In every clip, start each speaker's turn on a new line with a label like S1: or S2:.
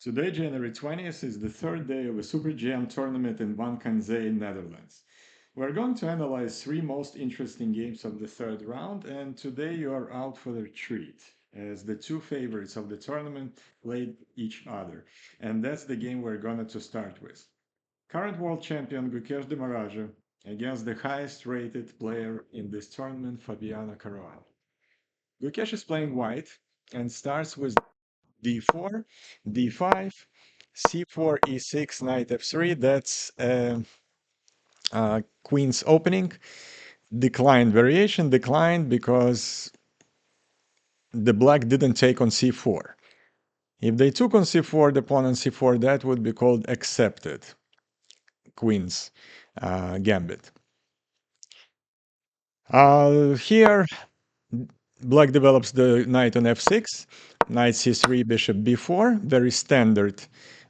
S1: Today, January 20th, is the third day of a Super Jam tournament in Zee, Netherlands. We're going to analyze three most interesting games of the third round, and today you are out for the treat, as the two favorites of the tournament played each other. And that's the game we're going to start with. Current world champion Gukesh de Maraja against the highest rated player in this tournament, Fabiano Caruana. Gukesh is playing white and starts with d4, d5, c4, e6, knight f3. That's queen's opening. Declined variation, declined because the black didn't take on c4. If they took on c4, the pawn on c4, that would be called accepted queen's gambit. Here, black develops the knight on f6, knight c3, bishop b4, very standard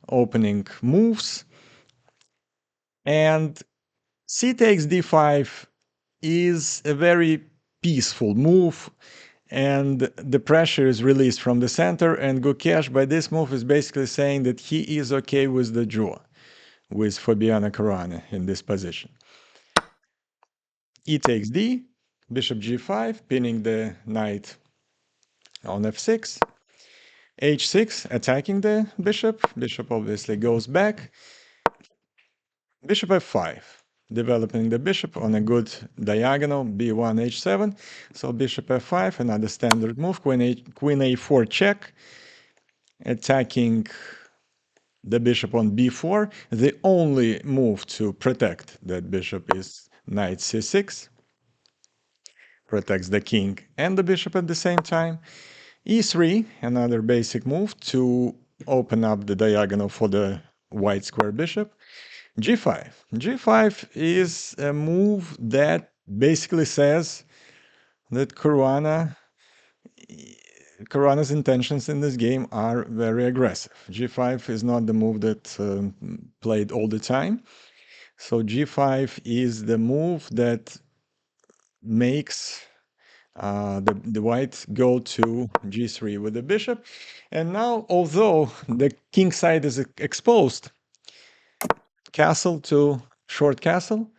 S1: opening moves. And c takes d5 is a very peaceful move, and the pressure is released from the center, and Gukesh by this move is basically saying that he is okay with the draw with Fabiano Caruana in this position. E takes d, bishop g5, pinning the knight on f6, h6, attacking the bishop. Bishop obviously goes back. Bishop f5, developing the bishop on a good diagonal, b1, h7. So bishop f5, another standard move, queen a4 check, attacking the bishop on b4. The only move to protect that bishop is knight c6, protects the king and the bishop at the same time. e3, another basic move to open up the diagonal for the white square bishop. g5. g5 is a move that basically says that Caruana's intentions in this game are very aggressive. g5 is not the move that played all the time. So g5 is the move that makes the white go to g3 with the bishop. And now, although the king side is exposed, castle to short castle,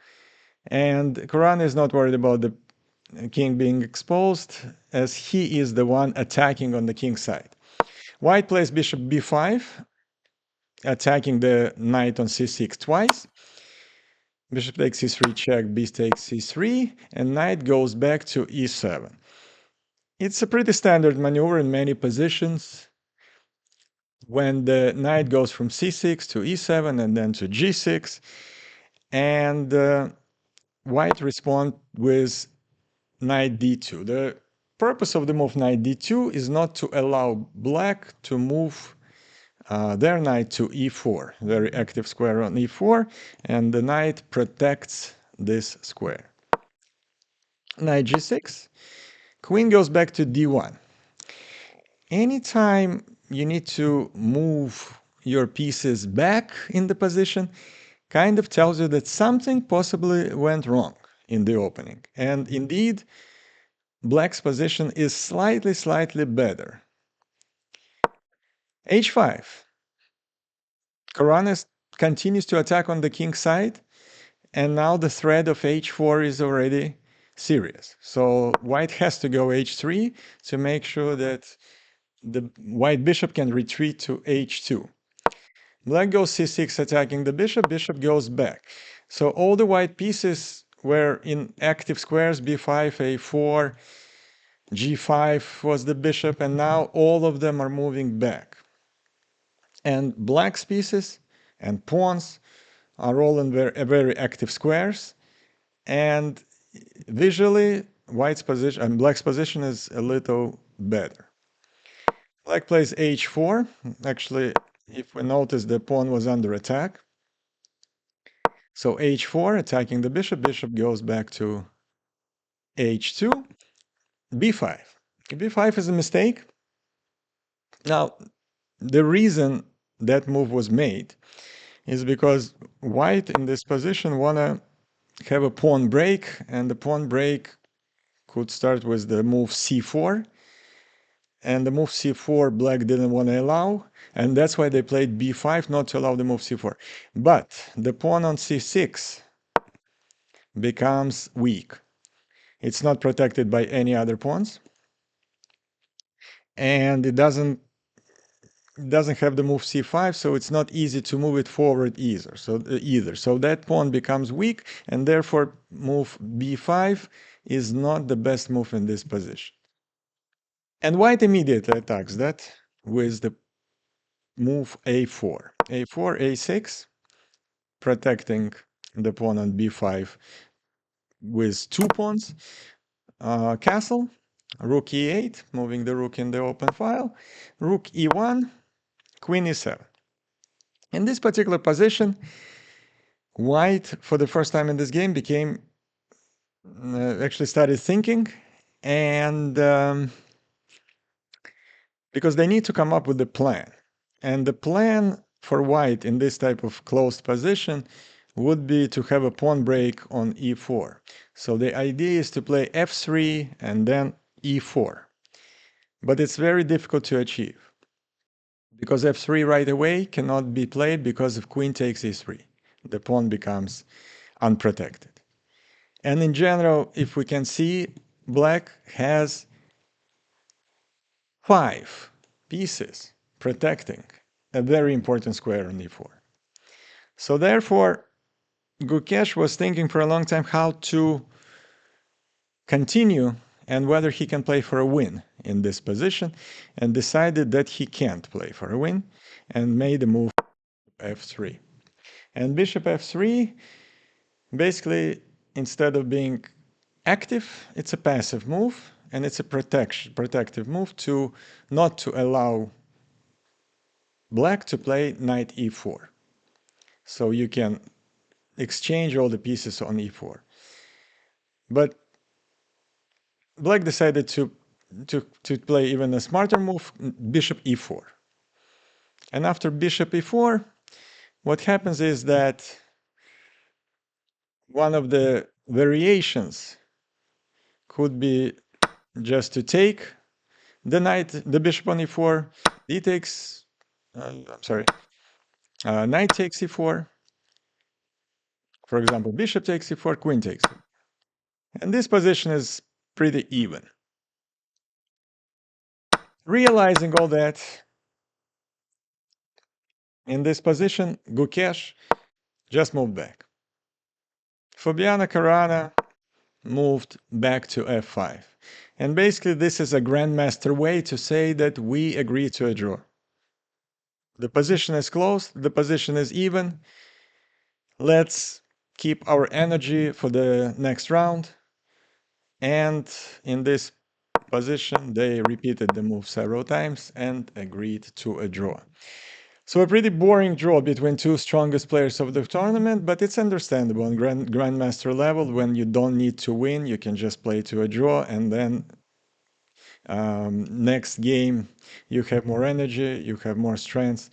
S1: and Caruana is not worried about the king being exposed, as he is the one attacking on the king side. White plays bishop b5, attacking the knight on c6 twice. Bishop takes c3 check, b takes c3, and knight goes back to e7. It's a pretty standard maneuver in many positions. When the knight goes from c6 to e7 and then to g6, and white respond with knight d2. The purpose of the move knight d2 is not to allow black to move their knight to e4, very active square on e4, and the knight protects this square. Knight g6, queen goes back to d1. Anytime you need to move your pieces back in the position, kind of tells you that something possibly went wrong in the opening. And indeed, black's position is slightly better. h5. Caruana continues to attack on the king side, and now the threat of h4 is already serious. So white has to go h3 to make sure that the white bishop can retreat to h2. Black goes c6 attacking the bishop, bishop goes back. So all the white pieces were in active squares, b5, a4, g5 was the bishop, and now all of them are moving back. And black's pieces and pawns are all in very active squares, and visually white's position and black's position is a little better. Black plays h4. Actually, if we notice, the pawn was under attack. So h4, attacking the bishop, bishop goes back to h2, b5. b5 is a mistake. Now, the reason that move was made is because white in this position wanna have a pawn break, and the pawn break could start with the move c4, and the move c4 black didn't want to allow, and that's why they played b5 not to allow the move c4. But the pawn on c6 becomes weak. It's not protected by any other pawns, and it doesn't have the move c5, so it's not easy to move it forward either. So that pawn becomes weak, and therefore move b5 is not the best move in this position. And white immediately attacks that with the move a4, a4, a6, protecting the pawn on b5 with two pawns, castle, rook e8, moving the rook in the open file, rook e1, queen e7. In this particular position, white, for the first time in this game, actually started thinking, and because they need to come up with a plan. And the plan for white in this type of closed position would be to have a pawn break on e4. So the idea is to play f3 and then e4. But it's very difficult to achieve, because f3 right away cannot be played because if queen takes e3, the pawn becomes unprotected. And in general, if we can see, black has 5 pieces protecting a very important square on e4. So therefore, Gukesh was thinking for a long time how to continue and whether he can play for a win in this position, and decided that he can't play for a win and made the move f3. And bishop f3, basically, instead of being active, it's a passive move, and it's a protective move to not to allow black to play knight e4. So you can exchange all the pieces on e4. But black decided to play even a smarter move, bishop e4. And after bishop e4, what happens is that one of the variations could be just to take the bishop on e4, d takes, knight takes e4, for example, bishop takes e4, queen takes e4. And this position is pretty even. Realizing all that, in this position, Gukesh just moved back. Fabiano Caruana moved back to f5. And basically, this is a grandmaster way to say that we agree to a draw. The position is close, the position is even. Let's keep our energy for the next round. And in this position, they repeated the move several times and agreed to a draw. So a pretty boring draw between two strongest players of the tournament, but it's understandable on grandmaster level. When you don't need to win, you can just play to a draw, and then next game you have more energy, you have more strength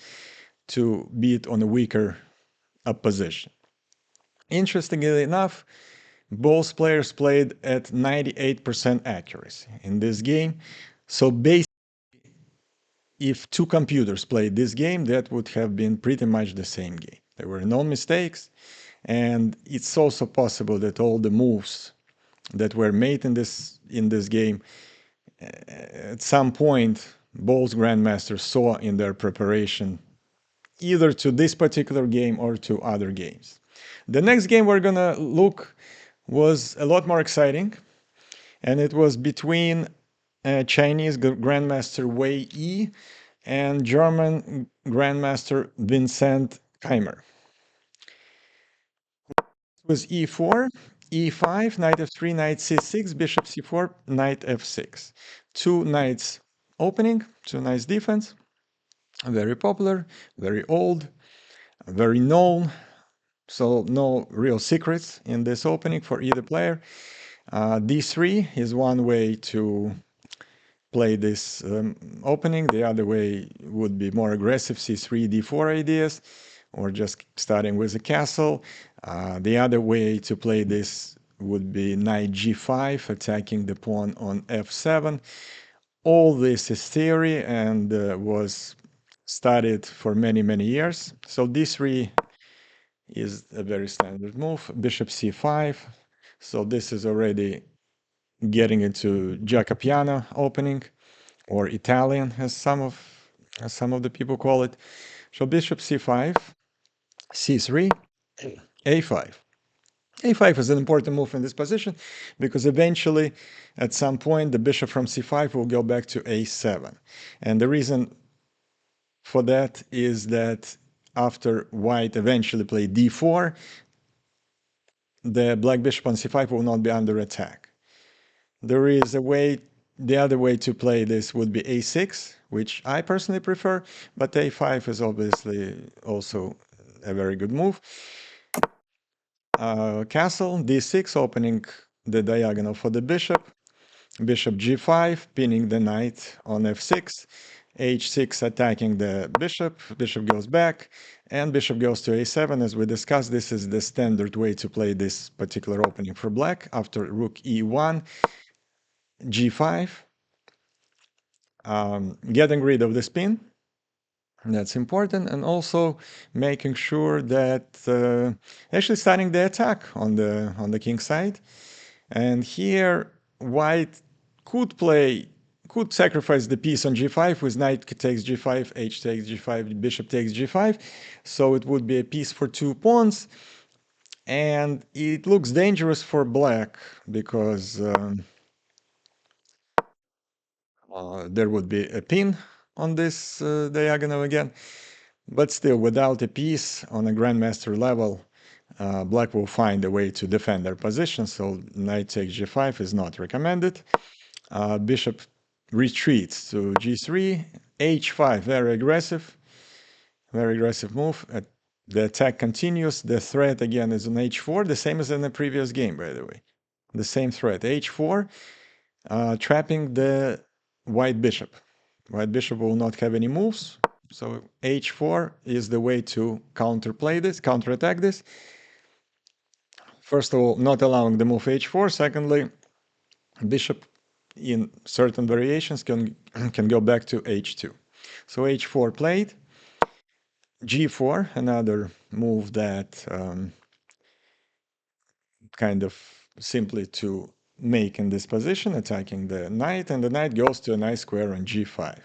S1: to beat on a weaker opposition. Interestingly enough, both players played at 98% accuracy in this game. So basically, if two computers played this game, that would have been pretty much the same game. There were no mistakes, and it's also possible that all the moves that were made in this game, at some point, both grandmasters saw in their preparation, either to this particular game or to other games. The next game we're gonna look was a lot more exciting, and it was between Chinese Grandmaster Wei Yi and German Grandmaster Vincent Keimer. It was e4, e5, knight f3, knight c6, bishop c4, knight f6. Two knights opening, two knights defense. Very popular, very old, very known. So no real secrets in this opening for either player. d3 is one way to play this opening. The other way would be more aggressive c3, d4 ideas, or just starting with a castle. The other way to play this would be knight g5, attacking the pawn on f7, all this is theory and was studied for many, many years. So d3 is a very standard move. Bishop c5. So this is already getting into Jacobiana opening, or Italian, as some of the people call it. So bishop c5, c3, a5. a5 is an important move in this position because eventually, at some point, the bishop from c5 will go back to a7. And the reason for that is that after white eventually play d4, the black bishop on c5 will not be under attack. There is a way, the other way to play this would be a6, which I personally prefer, but a5 is obviously also a very good move. Castle, d6, opening the diagonal for the bishop. Bishop g5, pinning the knight on f6. h6 attacking the bishop. Bishop goes back, and bishop goes to a7. As we discussed, this is the standard way to play this particular opening for black. After rook e1, g5, getting rid of the spin. That's important, and also making sure that actually starting the attack on the king side. And here, white could sacrifice the piece on g5 with knight takes g5, h takes g5, bishop takes g5. So it would be a piece for 2 pawns, and it looks dangerous for black because there would be a pin on this diagonal again. But still, without a piece on a grandmaster level, black will find a way to defend their position, so knight takes g5 is not recommended. Bishop retreats to g3, h5, very aggressive move. The attack continues. The threat again is on h4, the same as in the previous game, by the way. The same threat, h4, trapping the white bishop. White bishop will not have any moves, so h4 is the way to counterattack this. First of all, not allowing the move h4. Secondly, bishop in certain variations can go back to h2. So h4 played. g4, another move that kind of simply to make in this position, attacking the knight, and the knight goes to a nice square on g5.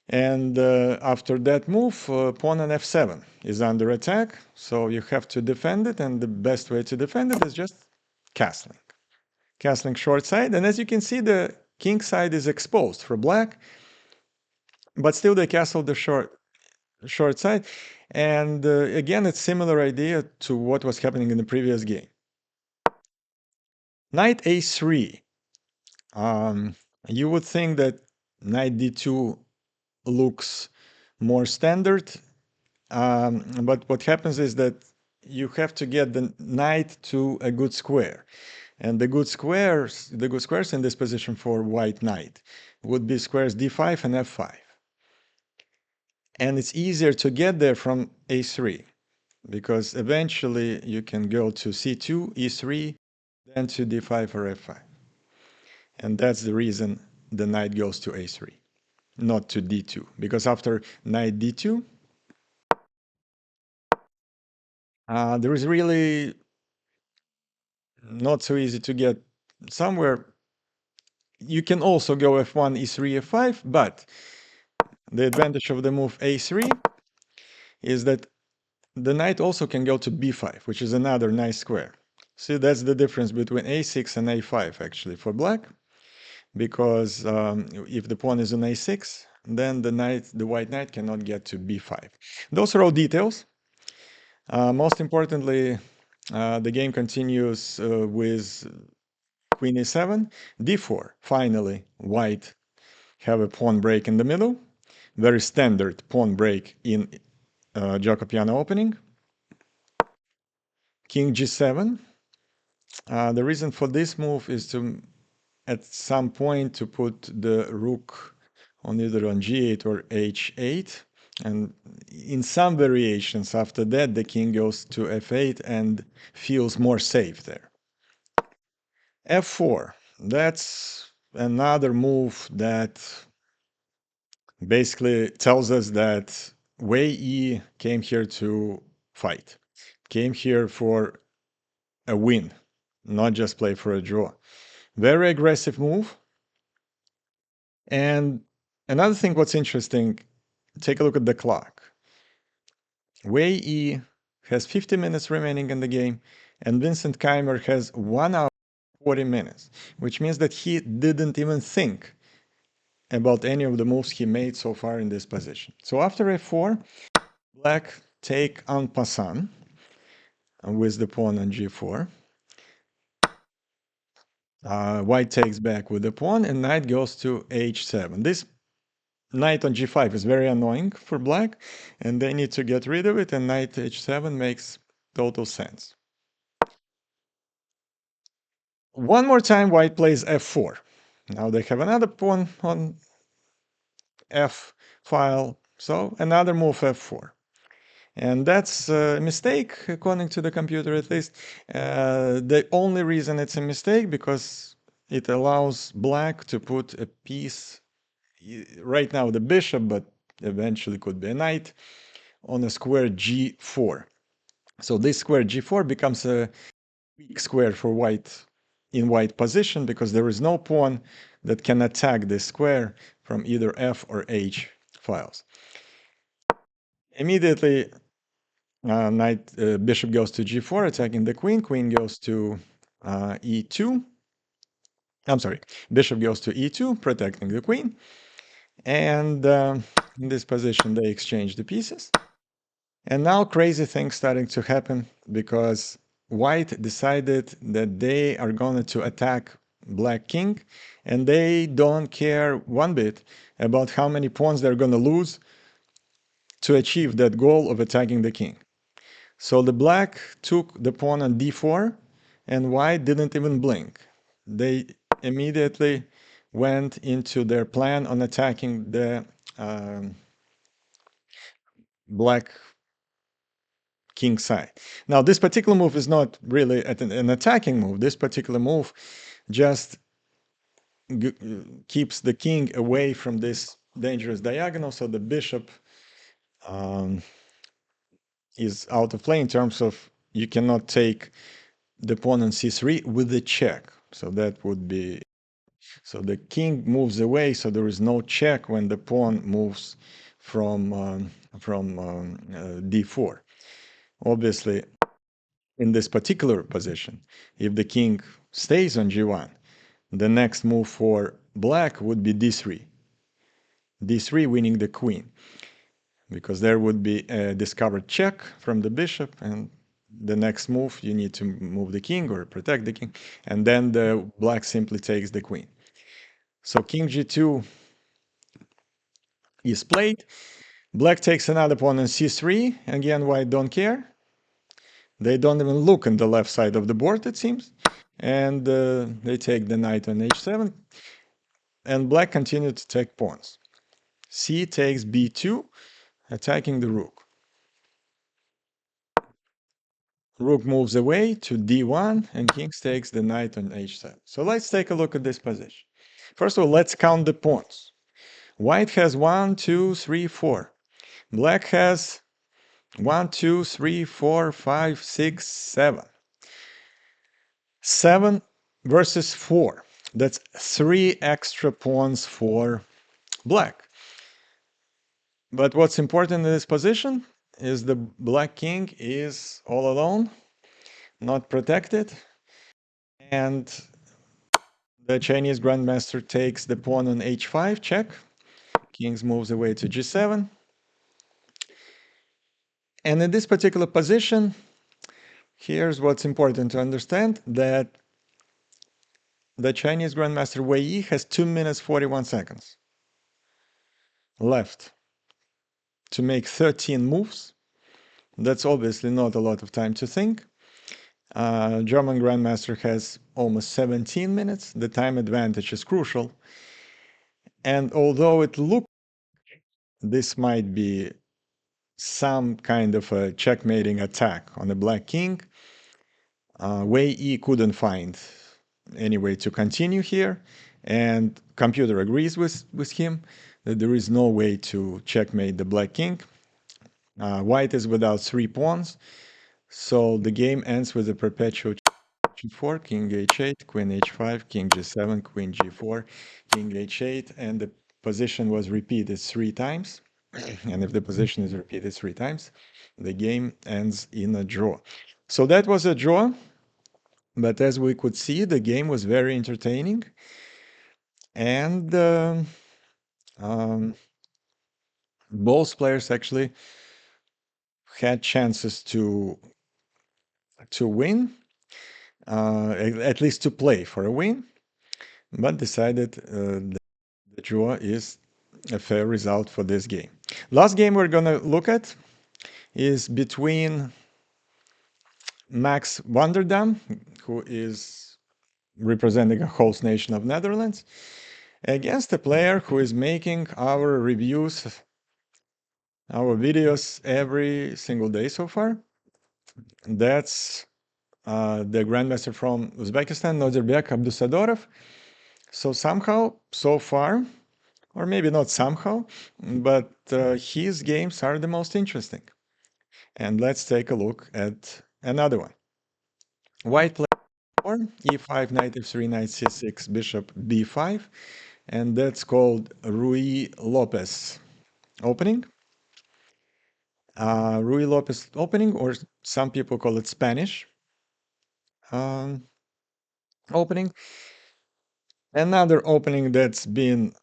S1: And after that move, pawn on f7 is under attack, so you have to defend it, and the best way to defend it is just castling. Castling short side, and as you can see, the king side is exposed for black, but still they castle the short side. And again, it's similar idea to what was happening in the previous game. Knight a3. You would think that knight d2 looks more standard, but what happens is that you have to get the knight to a good square. And the good squares in this position for white knight would be squares d5 and f5. And it's easier to get there from a3, because eventually you can go to c2, e3, then to d5 or f5. And that's the reason the knight goes to a3, not to d2, because after knight d2, there is really not so easy to get somewhere. You can also go f1, e3, f5, but the advantage of the move a3 is that the knight also can go to b5, which is another nice square. See, that's the difference between a6 and a5 actually for black, because if the pawn is on a6, then the white knight cannot get to b5. Those are all details. Most importantly, the game continues with queen e7, d4. Finally, white have a pawn break in the middle. Very standard pawn break in Jacobiana opening. King g7. The reason for this move is to, at some point, to put the rook on either on g8 or h8. And in some variations after that, the king goes to f8 and feels more safe there. f4. That's another move that basically tells us that Wei Yi came here to fight, came here for a win, not just play for a draw. Very aggressive move. And another thing, what's interesting, take a look at the clock. Wei Yi has 50 minutes remaining in the game, and Vincent Keimer has 1 hour 40 minutes, which means that he didn't even think about any of the moves he made so far in this position. So after f4, black take en passant with the pawn on g4. White takes back with the pawn, and knight goes to h7. This knight on g5 is very annoying for black, and they need to get rid of it, and knight h7 makes total sense. One more time, white plays f4. Now they have another pawn on f file, so another move f4. And that's a mistake, according to the computer at least. The only reason it's a mistake because it allows black to put a piece, right now the bishop, but eventually could be a knight, on a square g4. So this square g4 becomes a weak square for white in white position because there is no pawn that can attack this square from either f or h files. Immediately, bishop goes to g4, attacking the queen. Queen goes to e2. I'm sorry, bishop goes to e2, protecting the queen. And in this position, they exchange the pieces. And now crazy things starting to happen because white decided that they are going to attack black king, and they don't care one bit about how many pawns they're going to lose to achieve that goal of attacking the king. So the black took the pawn on d4, and white didn't even blink. They immediately went into their plan on attacking the black king side. Now, this particular move is not really an attacking move. This particular move just keeps the king away from this dangerous diagonal, so the bishop is out of play in terms of you cannot take the pawn on c3 with the check. So that would be, so the king moves away, so there is no check when the pawn moves from d4. Obviously, in this particular position, if the king stays on g1, the next move for black would be d3. d3 winning the queen, because there would be a discovered check from the bishop, and the next move you need to move the king or protect the king, and then the black simply takes the queen. So king g2 is played. Black takes another pawn on c3. Again, white don't care. They don't even look on the left side of the board, it seems. And they take the knight on h7. And black continued to take pawns. C takes b2, attacking the rook. Rook moves away to d1, and king takes the knight on h7. So let's take a look at this position. First of all, let's count the pawns. White has 1, 2, 3, 4. Black has 1, 2, 3, 4, 5, 6, 7. 7 versus 4. That's 3 extra pawns for black. But what's important in this position is the black king is all alone, not protected, and the Chinese grandmaster takes the pawn on h5, check. Kings moves away to g7. And in this particular position, here's what's important to understand, that the Chinese grandmaster Wei Yi has 2 minutes 41 seconds left to make 13 moves. That's obviously not a lot of time to think. German grandmaster has almost 17 minutes. The time advantage is crucial. And although it looks this might be some kind of a checkmating attack on the black king, Wei Yi couldn't find any way to continue here, and computer agrees with him that there is no way to checkmate the black king. White is without 3 pawns, so the game ends with a perpetual g4, king h8, queen h5, king g7, queen g4, king h8, and the position was repeated 3 times. And if the position is repeated 3 times, the game ends in a draw. So that was a draw, but as we could see, the game was very entertaining, and um, both players actually had chances to win, at least to play for a win, but decided the draw is a fair result for this game. Last game we're gonna look at is between Max Wanderdam, who is representing a host nation of Netherlands, against a player who is making our reviews, our videos every single day so far. That's the grandmaster from Uzbekistan, Nodirbek Abdusadorov. So somehow, so far, or maybe not somehow, but his games are the most interesting. And let's take a look at another one. White plays e5, knight f3, knight c6, bishop b5, and that's called Rui Lopez opening. Rui Lopez opening, or some people call it Spanish opening. Another opening that's been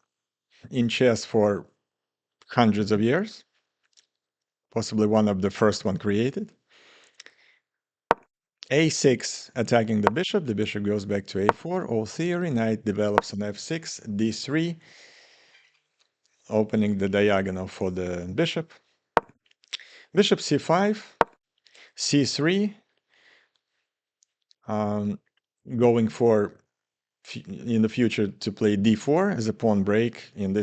S1: in chess for hundreds of years, possibly one of the first one created. a6 attacking the bishop goes back to a4, all theory, knight develops on f6, d3, opening the diagonal for the bishop. Bishop c5, c3, going for in the future to play d4 as a pawn break in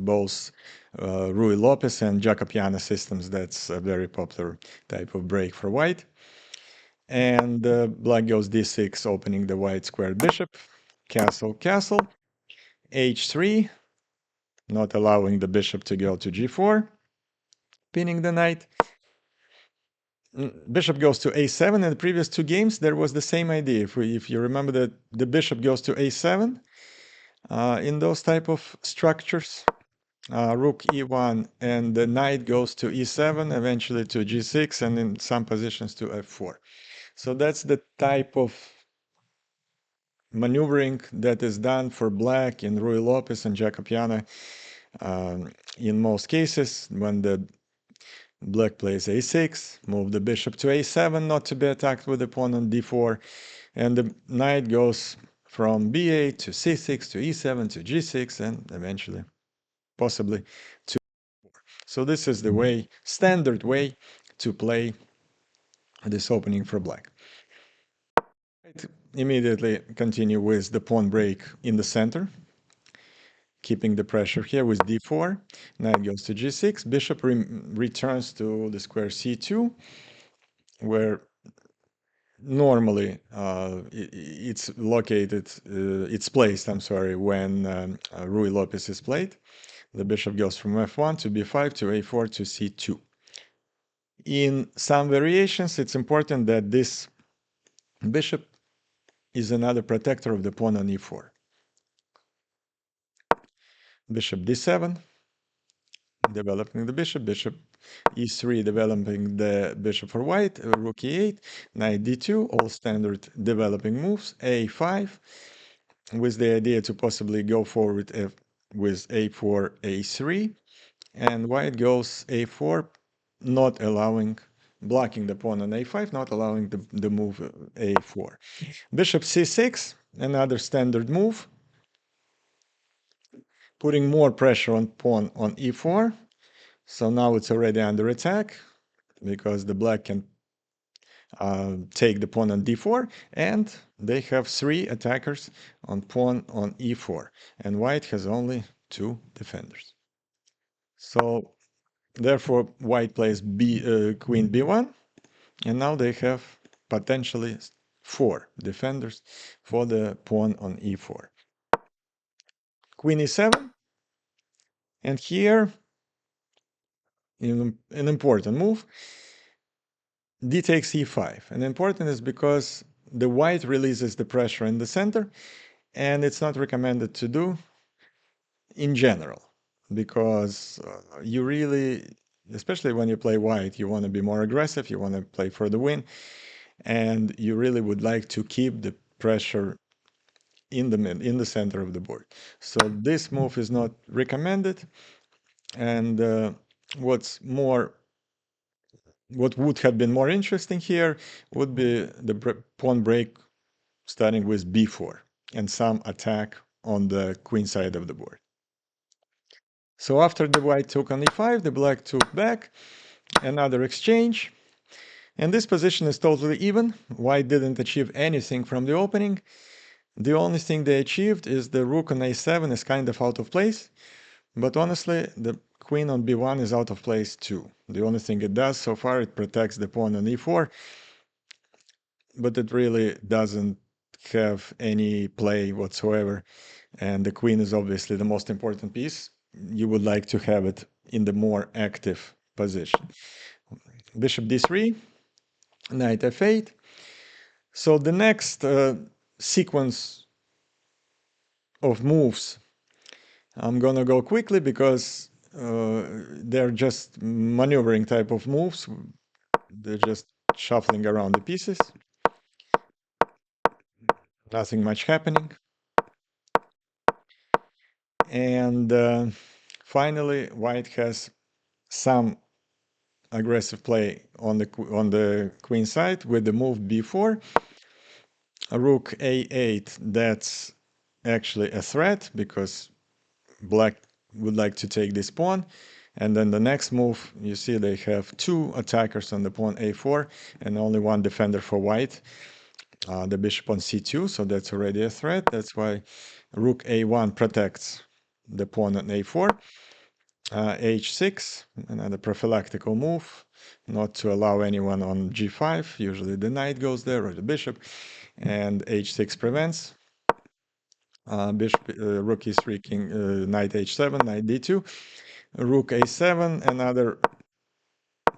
S1: both Rui Lopez and Jacobiana systems. That's a very popular type of break for white. And black goes d6, opening the white squared bishop, castle, castle, h3, not allowing the bishop to go to g4, pinning the knight. Bishop goes to a7. In the previous 2 games, there was the same idea. If you remember that the bishop goes to a7 in those type of structures, rook e1, and the knight goes to e7, eventually to g6, and in some positions to f4. So that's the type of maneuvering that is done for black in Rui Lopez and Jacobiana in most cases. When the black plays a6, move the bishop to a7, not to be attacked with the pawn on d4, and the knight goes from b8 to c6 to e7 to g6, and eventually, possibly, to. So this is the way, standard way to play this opening for black. Immediately continue with the pawn break in the center, keeping the pressure here with d4. Knight goes to g6. Bishop returns to the square c2, where normally it's located, it's placed, I'm sorry, when Rui Lopez is played. The bishop goes from f1 to b5 to a4 to c2. In some variations, it's important that this bishop is another protector of the pawn on e4. Bishop d7, developing the bishop, bishop e3, developing the bishop for white, rook e8, knight d2, all standard developing moves, a5, with the idea to possibly go forward with a4, a3, and white goes a4, not allowing, blocking the pawn on a5, not allowing the move a4. Bishop c6, another standard move, putting more pressure on pawn on e4. So now it's already under attack because the black can take the pawn on d4, and they have 3 attackers on pawn on e4, and white has only 2 defenders. So therefore white plays queen b1, and now they have potentially 4 defenders for the pawn on e4. queen e7, and here, an important move, d takes e5. And important is because the white releases the pressure in the center, and it's not recommended to do in general, because you really, especially when you play white, you want to be more aggressive, you want to play for the win, and you really would like to keep the pressure in the center of the board. So this move is not recommended. And what would have been more interesting here would be the pawn break starting with b4 and some attack on the queen side of the board. So after the white took on e5, the black took back, another exchange, and this position is totally even. White didn't achieve anything from the opening. The only thing they achieved is the rook on a7 is kind of out of place, but honestly, the queen on b1 is out of place too. The only thing it does so far, it protects the pawn on e4, but it really doesn't have any play whatsoever. And the queen is obviously the most important piece. You would like to have it in the more active position. Bishop d3, knight f8. So the next sequence of moves, I'm gonna go quickly because they're just maneuvering type of moves. They're just shuffling around the pieces. Nothing much happening. And finally, white has some aggressive play on the queen side with the move b4. Rook a8, that's actually a threat because black would like to take this pawn. And then the next move, you see they have two attackers on the pawn a4 and only one defender for white, the bishop on c2, so that's already a threat. That's why rook a1 protects the pawn on a4. H6, another prophylactical move, not to allow anyone on g5. Usually the knight goes there or the bishop, and h6 prevents. Rook e3, knight h7, knight d2, rook a7, another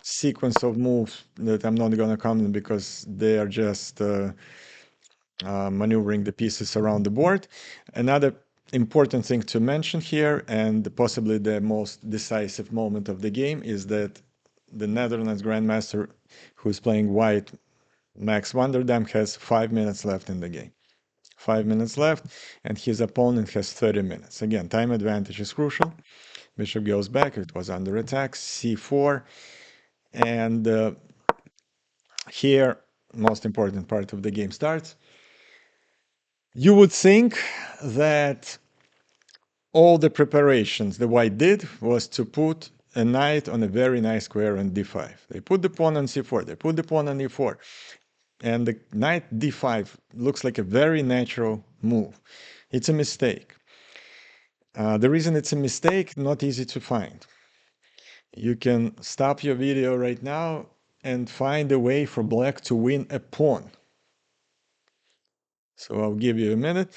S1: sequence of moves that I'm not going to comment because they are just maneuvering the pieces around the board. Another important thing to mention here, and possibly the most decisive moment of the game, is that the Netherlands Grandmaster who's playing white, Max Wanderdam, has 5 minutes left in the game. 5 minutes left, and his opponent has 30 minutes. Again, time advantage is crucial. Bishop goes back, it was under attack, c4, and here, most important part of the game starts. You would think that all the preparations the white did was to put a knight on a very nice square on d5. They put the pawn on c4, they put the pawn on e4, and the knight d5 looks like a very natural move. It's a mistake. The reason it's a mistake, not easy to find. You can stop your video right now and find a way for black to win a pawn. So I'll give you a minute.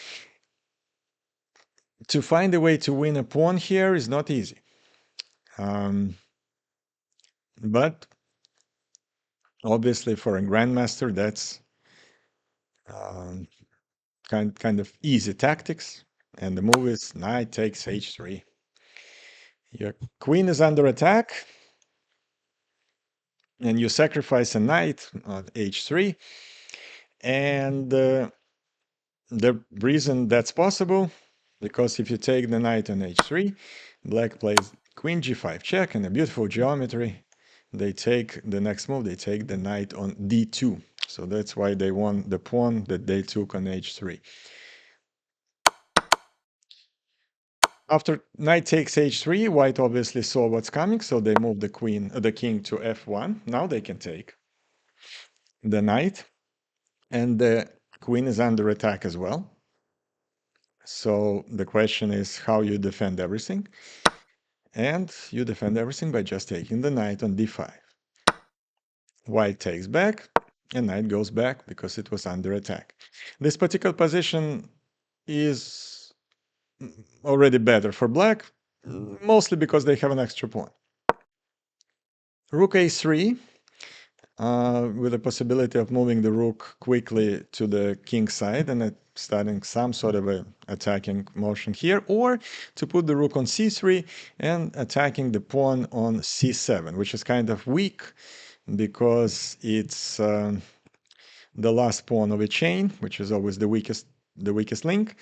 S1: To find a way to win a pawn here is not easy. But obviously for a grandmaster, that's um, kind of easy tactics. And the move is knight takes h3. Your queen is under attack, and you sacrifice a knight on h3. And the reason that's possible, because if you take the knight on h3, black plays queen g5 check, and a beautiful geometry. They take the next move, they take the knight on d2. So that's why they won the pawn that they took on h3. After knight takes h3, white obviously saw what's coming, so they moved the king to f1. Now they can take the knight, and the queen is under attack as well. So the question is how you defend everything. And you defend everything by just taking the knight on d5. White takes back, and knight goes back because it was under attack. This particular position is already better for black, mostly because they have an extra pawn. Rook a3, with the possibility of moving the rook quickly to the king side and starting some sort of a attacking motion here, or to put the rook on c3 and attacking the pawn on c7, which is kind of weak because it's the last pawn of a chain, which is always the weakest link,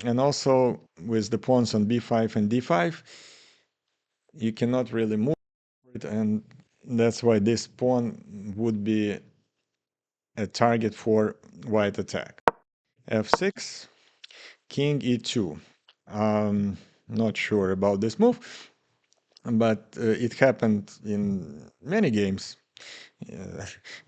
S1: and also with the pawns on b5 and d5, you cannot really move it, and that's why this pawn would be a target for white attack. f6, king e2. Not sure about this move, but it happened in many games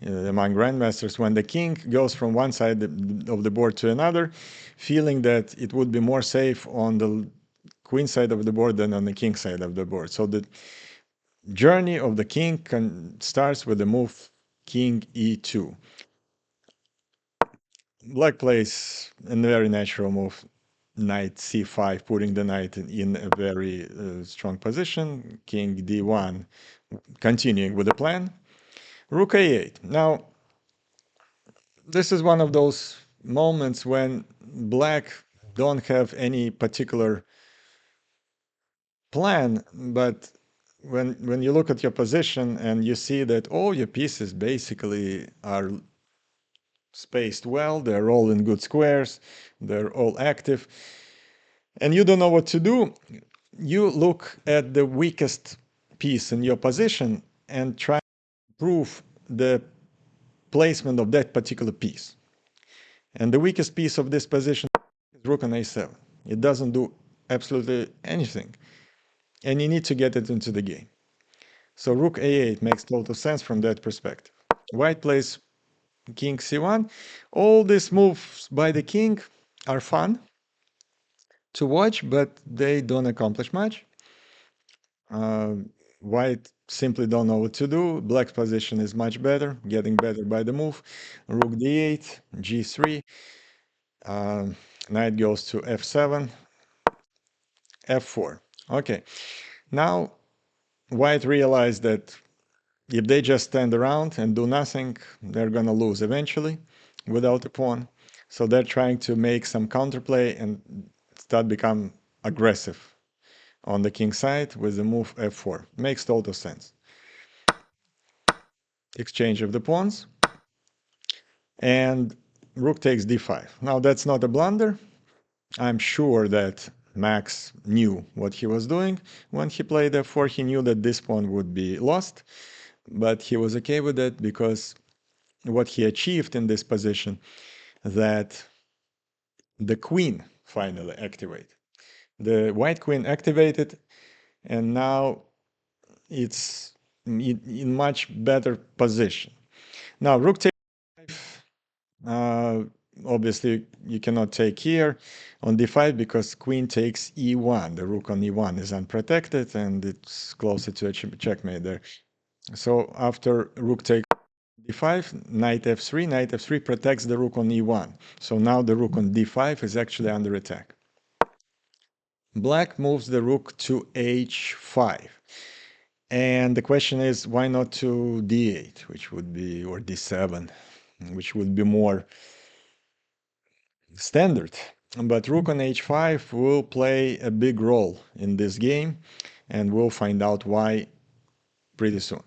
S1: among grandmasters when the king goes from one side of the board to another, feeling that it would be more safe on the queen side of the board than on the king side of the board. So the journey of the king starts with the move king e2. Black plays a very natural move, knight c5, putting the knight in a very strong position, king d1, continuing with the plan, rook a8. Now, this is one of those moments when black don't have any particular plan, but when you look at your position and you see that all your pieces basically are spaced well, they're all in good squares, they're all active, and you don't know what to do, you look at the weakest piece in your position and try to improve the placement of that particular piece. And the weakest piece of this position is rook on a7. It doesn't do absolutely anything, and you need to get it into the game. So rook a8 makes total sense from that perspective. White plays king c1. All these moves by the king are fun to watch, but they don't accomplish much. White simply don't know what to do. Black's position is much better, getting better by the move. Rook d8, g3, knight goes to f7, f4. Okay, now white realized that if they just stand around and do nothing, they're gonna lose eventually without a pawn. So they're trying to make some counterplay and start become aggressive on the king side with the move f4. Makes total sense. Exchange of the pawns, and rook takes d5. Now that's not a blunder. I'm sure that Max knew what he was doing when he played f4. He knew that this pawn would be lost, but he was okay with it because what he achieved in this position, that the queen finally activated. The white queen activated, and now it's in much better position. Now rook takes obviously you cannot take here on d5 because queen takes e1. The rook on e1 is unprotected and it's closer to a checkmate there. So after rook takes d5, knight f3, knight f3 protects the rook on e1. So now the rook on d5 is actually under attack. Black moves the rook to h5. And the question is, why not to d8, which would be, or d7, which would be more standard. But rook on h5 will play a big role in this game, and we'll find out why pretty soon.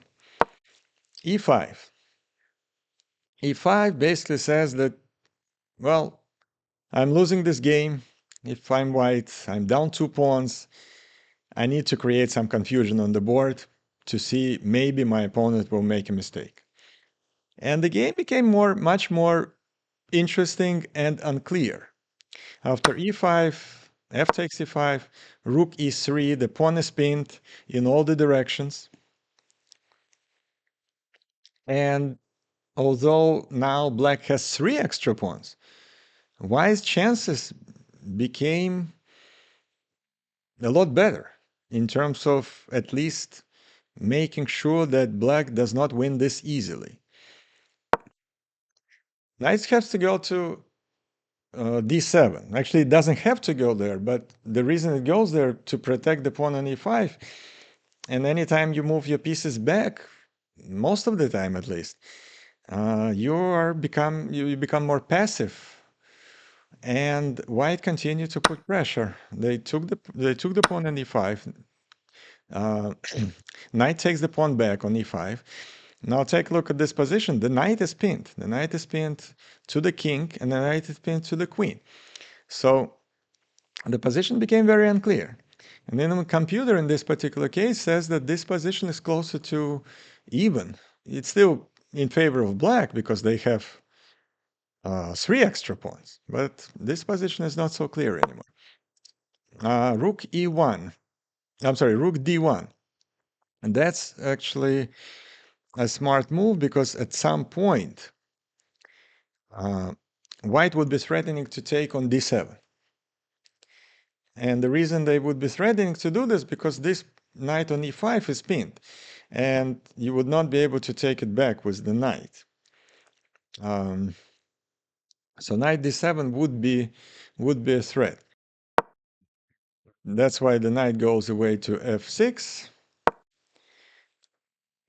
S1: e5. e5 basically says that, well, I'm losing this game. If I'm white, I'm down 2 pawns. I need to create some confusion on the board to see maybe my opponent will make a mistake. And the game became much more interesting and unclear. After e5, f takes e5, rook e3, the pawn is pinned in all the directions. And although now black has 3 extra pawns, white's chances became a lot better in terms of at least making sure that black does not win this easily. Knight has to go to d7. Actually, it doesn't have to go there, but the reason it goes there to protect the pawn on e5. And anytime you move your pieces back, most of the time at least, you become more passive. And white continued to put pressure. They took the pawn on e5. Uh, Knight takes the pawn back on e5. Now take a look at this position. The knight is pinned. The knight is pinned to the king, and the knight is pinned to the queen. So the position became very unclear. And then the computer in this particular case says that this position is closer to even. It's still in favor of black because they have three extra pawns, but this position is not so clear anymore. Rook e1. I'm sorry, rook d1. And that's actually a smart move because at some point, white would be threatening to take on d7. And the reason they would be threatening to do this because this knight on e5 is pinned, and you would not be able to take it back with the knight. So knight d7 would be a threat. That's why the knight goes away to f6.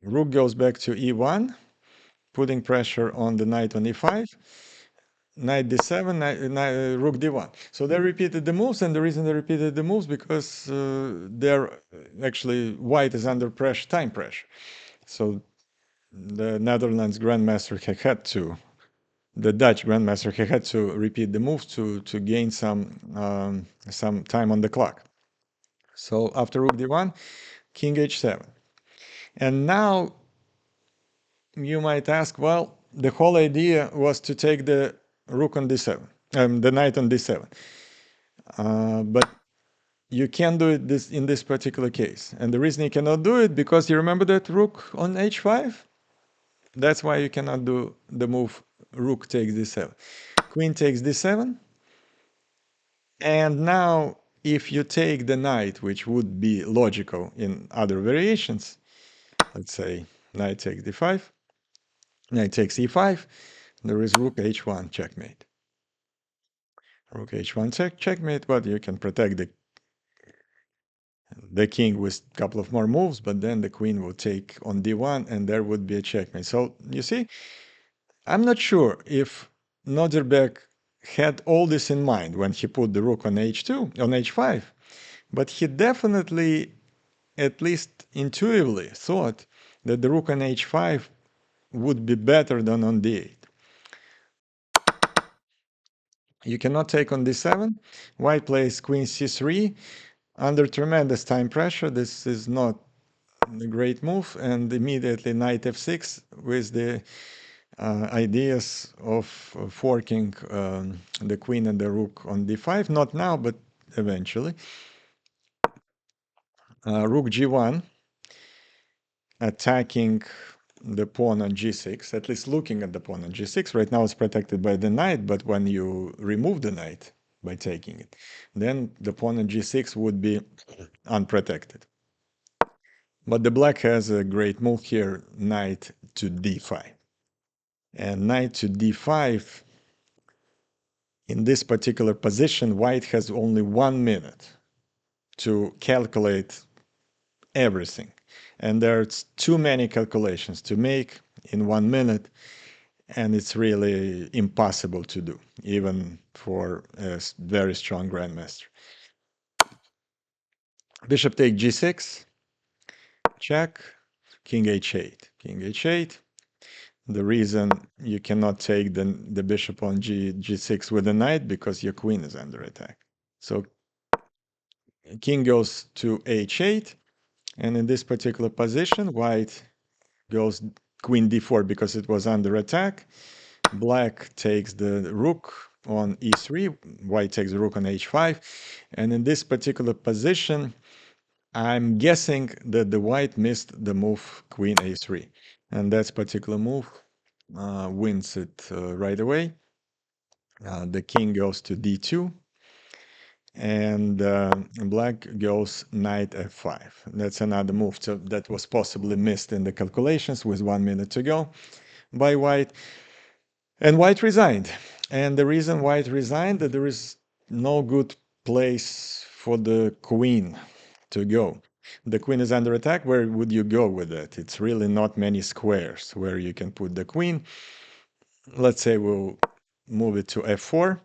S1: Rook goes back to e1, putting pressure on the knight on e5. Knight d7, rook d1. So they repeated the moves, and the reason they repeated the moves because they're actually white is under pressure, time pressure. So the Netherlands grandmaster the Dutch grandmaster had to repeat the moves to gain some time on the clock. So after rook d1, king h7, and now you might ask, well, the whole idea was to take the rook on d7, the knight on d7. But you can't do it in this particular case. And the reason you cannot do it, because you remember that rook on h5? That's why you cannot do the move rook takes d7. Queen takes d7. And now, if you take the knight, which would be logical in other variations, let's say knight takes d5, knight takes e5, there is rook h1 checkmate. Rook h1 checkmate, but you can protect the king with a couple of more moves, but then the queen will take on d1 and there would be a checkmate. So you see, I'm not sure if Noderbek had all this in mind when he put the rook on h2, on h5, but he definitely, at least intuitively, thought that the rook on h5 would be better than on d8. You cannot take on d7. White plays queen c3 under tremendous time pressure. This is not a great move, and immediately knight f6 with the ideas of forking the queen and the rook on d5. Not now, but eventually. Rook g1, attacking the pawn on g6, at least looking at the pawn on g6. Right now it's protected by the knight, but when you remove the knight by taking it, then the pawn on g6 would be unprotected. But the black has a great move here, knight to d5. And knight to d5, in this particular position, white has only 1 minute to calculate everything. And there's too many calculations to make in 1 minute, and it's really impossible to do, even for a very strong grandmaster. Bishop take g6, check, king h8, king h8. The reason you cannot take the bishop on g6 with the knight, because your queen is under attack. So king goes to h8, and in this particular position, white goes queen d4 because it was under attack. Black takes the rook on e3, white takes the rook on h5, and in this particular position, I'm guessing that the white missed the move queen a3, and that particular move wins it right away. The king goes to d2, and black goes knight f5. That's another move that was possibly missed in the calculations with 1 minute to go by white. And White resigned. And the reason White resigned that there is no good place for the queen to go. The queen is under attack. Where would you go with it? It's really not many squares where you can put the queen. Let's say we'll move it to f4.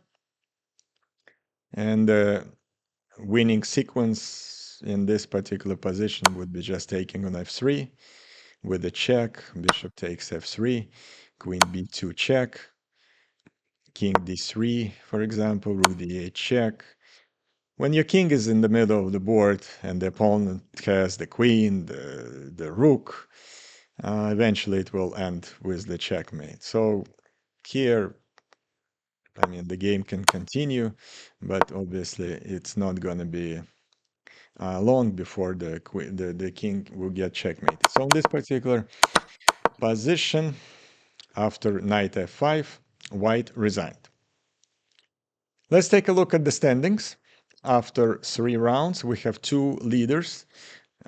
S1: And the winning sequence in this particular position would be just taking on f3 with a check. Bishop takes f3, queen b2 check, king d3, for example, rook d8 check. When your king is in the middle of the board and the opponent has the queen, the rook, eventually it will end with the checkmate. So here, I mean, the game can continue, but obviously it's not going to be long before the king will get checkmate. So in this particular position, after knight f5, white resigned. Let's take a look at the standings. After 3 rounds, we have 2 leaders.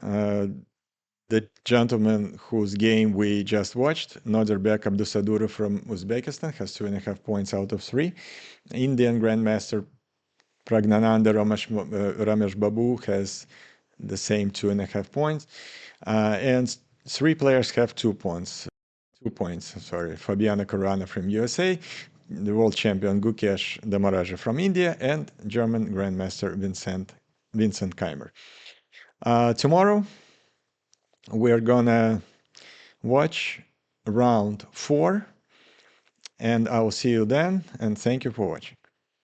S1: The gentleman whose game we just watched, Nodirbek Abdusadurov from Uzbekistan, has 2.5 points out of 3. Indian Grandmaster Pragnananda Ramesh Babu has the same 2.5 points. And 3 players have 2 points. 2 points, sorry. Fabiana Caruana from USA, the world champion Gukesh Damaraja from India, and German Grandmaster Vincent Keimer. Tomorrow, we're gonna watch round 4, and I will see you then, and thank you for watching.